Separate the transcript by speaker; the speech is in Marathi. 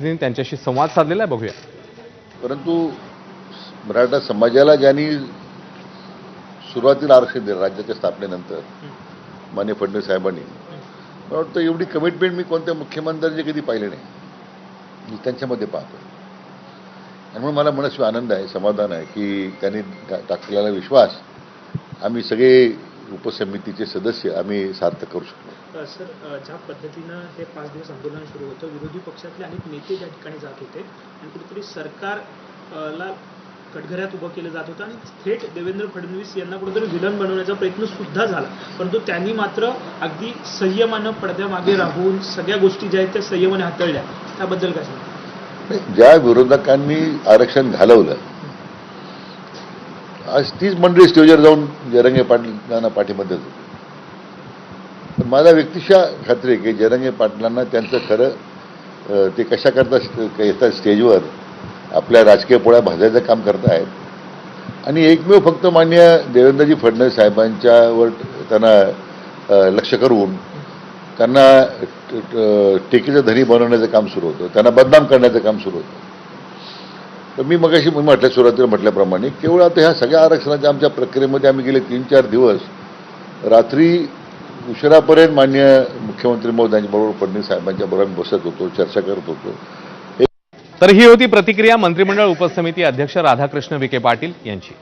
Speaker 1: त्यांच्याशी संवाद साधलेला आहे, बघूया.
Speaker 2: परंतु मराठा समाजाला ज्यांनी सुरुवातीला आरक्षण दिलं राज्याच्या स्थापनेनंतर माननीय फडणवीस साहेबांनी, मला वाटतं एवढी कमिटमेंट मी कोणत्या मुख्यमंत्र्यांची कधी पाहिले नाही. मी त्यांच्यामध्ये पाहतो आणि म्हणून मला मनस्वी आनंद आहे, समाधान आहे की त्यांनी टाकलेला विश्वास आम्ही सगळे उपसमितीचे सदस्य आम्ही सार्थ करू शकलो.
Speaker 3: सर, ज्या पद्धतीनं हे 5 दिवस आंदोलन सुरू होतं, विरोधी पक्षातले अनेक नेते त्या ठिकाणी जात होते आणि कुठेतरी सरकारला कटघऱ्यात उभं केलं जात होतं आणि थेट देवेंद्र फडणवीस यांना कुठेतरी विलन बनवण्याचा प्रयत्न सुद्धा झाला, परंतु त्यांनी मात्र अगदी संयमानं पडद्यामागे राहून सगळ्या गोष्टी ज्या आहेत त्या संयमाने हाताळल्या. त्याबद्दल काय सांगा?
Speaker 2: ज्या विरोधकांनी आरक्षण घालवलं, आज तीच मंडळी स्टेजवर जाऊन जरांगे पाटलांना पाठिंबा देत होती. पण मला व्यक्तिशः खात्री आहे की जरांगे पाटलांना त्यांचं खरं ते कशा करता येतात स्टेजवर आपल्या राजकीय पोळ्या भाजायचं काम करतायत आणि एकमेव फक्त माननीय देवेंद्रजी फडणवीस साहेबांच्यावर त्यांना लक्ष करून त्यांना टेकीचं धनी बनवण्याचं काम सुरू होतं, त्यांना बदनाम करण्याचं काम सुरू होतं. तर मी मगाशी सुरुवातीला म्हटल्याप्रमाणे केवळ आता ह्या सगळ्या आरक्षणाच्या आमच्या प्रक्रियेमध्ये आम्ही गेले 3-4 दिवस रात्री उशिरापर्यंत माननीय मुख्यमंत्री महोदयांच्याबरोबर फडणवीस साहेबांच्या बरोबर बसत होतो, चर्चा करत होतो.
Speaker 1: तर ही होती प्रतिक्रिया मंत्रिमंडळ उपसमिती अध्यक्ष राधाकृष्ण विखे पाटील यांची.